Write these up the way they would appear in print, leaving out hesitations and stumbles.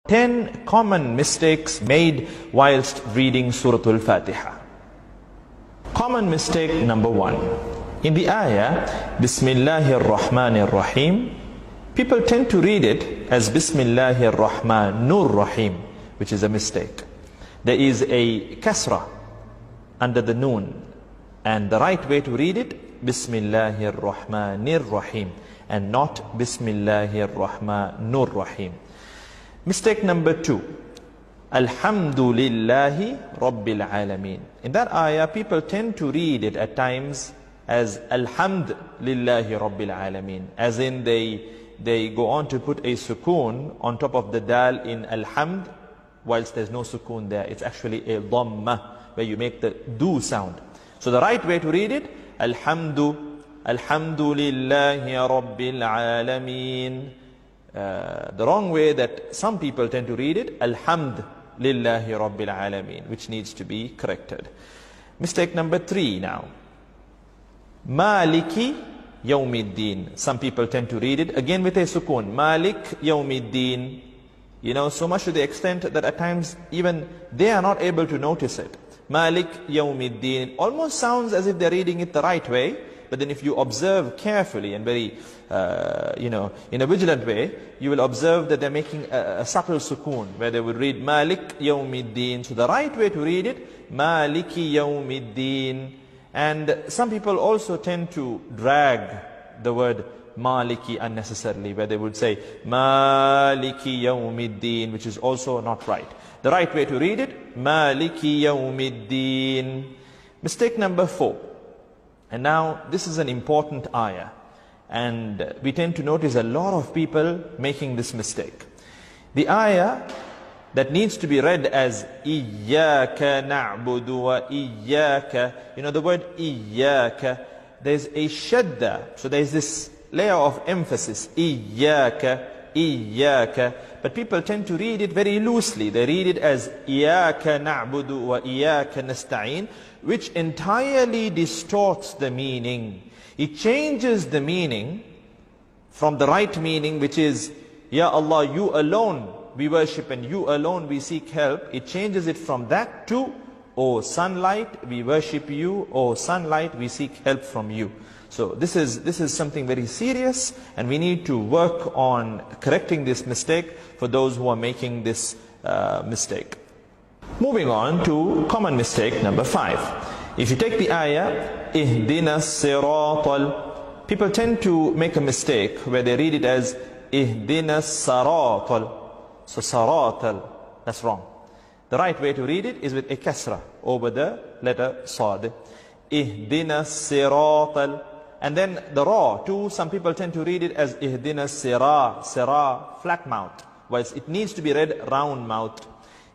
10 common mistakes made whilst reading Surah Al-Fatiha. Common mistake number 1. In the ayah, Bismillahir Rahmanir Rahim, people tend to read it as Bismillahir Rahmanur Rahim, which is a mistake. There is a kasra under the noon, and the right way to read it, Bismillahir Rahmanir Rahim, and not Bismillahir Rahmanur Rahim. Mistake number 2, Alhamdulillahi Rabbil Alameen. In that ayah, people tend to read it at times as Alhamdulillahi Rabbil Alameen, as in they go on to put a sukoon on top of the dal in Alhamd, whilst there's no sukoon there. It's actually a dhamma, where you make the do sound. So the right way to read it, Alhamdulillahi Rabbil Alameen. The wrong way that some people tend to read it, Alhamdulillahi Rabbil Alameen, which needs to be corrected. Mistake number 3 now. Maliki Yawmiddin. Some people tend to read it again with a sukoon. Malik Yawmiddin. You know, so much to the extent that at times even they are not able to notice it. Malik Yawmiddin. Almost sounds as if they're reading it the right way. But then if you observe carefully and very, in a vigilant way, you will observe that they're making a subtle sukoon, where they would read Malik Yawmiddin. So the right way to read it, Maliki Yawmiddin. And some people also tend to drag the word Maliki unnecessarily, where they would say Maliki Yawmiddin, which is also not right. The right way to read it, Maliki Yawmiddin. Mistake number 4. And now this is an important ayah, and we tend to notice a lot of people making this mistake. The ayah that needs to be read as Iyyaka na'budu wa Iyyaka, the word Iyyaka, there's a shadda, so there's this layer of emphasis, Iyyaka, Iyyaka, but people tend to read it very loosely. They read it as Iyyaka na'budu wa Iyyaka nasta'in, which entirely distorts the meaning. It changes the meaning from the right meaning, which is, Ya Allah, you alone we worship and you alone we seek help. It changes it from that to, O sunlight, we worship you, O sunlight, we seek help from you. So this is something very serious, and we need to work on correcting this mistake for those who are making this mistake. Moving on to common mistake number 5. If you take the ayah, Ihdina siratal, people tend to make a mistake where they read it as Ihdina saratal. So saratal, that's wrong. The right way to read it is with a kasra over the letter sad. Ihdina siratal. And then the ra too, some people tend to read it as Ihdina sira, flat mouth, whilst it needs to be read round mouth.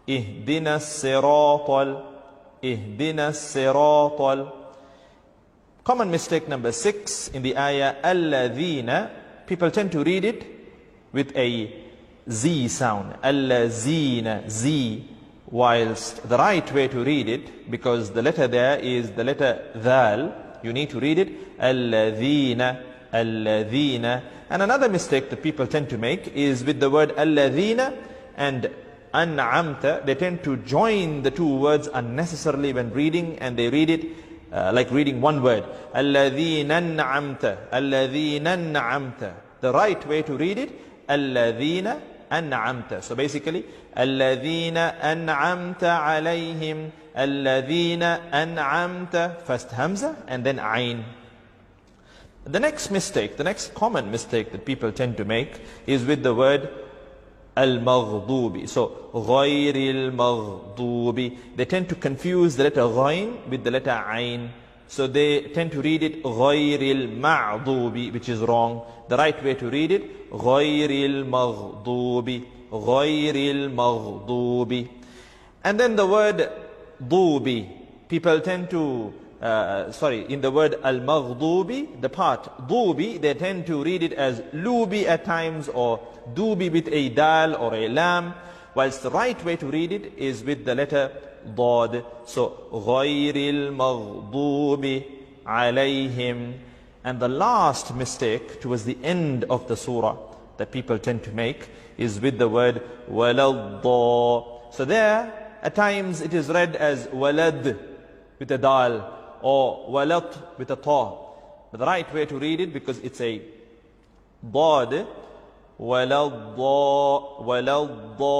Ihdina siratal, Ihdina siratal. Common mistake number 6 in the ayah, Alladhina, people tend to read it with a Z sound, Allazina, Z, whilst the right way to read it, because the letter there is the letter Dhal, you need to read it, Alladhina, Alladhina. And another mistake that people tend to make is with the word Alladhina and An'amta, they tend to join the two words unnecessarily when reading, and they read it like reading one word, Alladhina An'amta, Alladhina An'amta. The right way to read it, Alladhina An'amta. So basically, Alladhina An'amta alayhim, Alladhina An'amta, first Hamza and then Ain. The next mistake, the next common mistake that people tend to make is with the word Al-Maghdubi. So, Ghayril Maghdubi. They tend to confuse the letter Ghayn with the letter Ain. So they tend to read it Ghayril Ma'dubi, which is wrong. The right way to read it, Ghayril Maghdubi, Ghayril Maghdubi. And then the word Dubi, people tend to, in the word Al-Maghdubi, the part Dubi, they tend to read it as Lubi at times, or Dubi with a dal or a lam, whilst the right way to read it is with the letter Dad. So, Ghayril Maghdubi alayhim. And the last mistake towards the end of the surah that people tend to make is with the word waladda. So there, at times it is read as walad with a dal or walat with a ta. But the right way to read it, because it's a dad, waladda, waladda.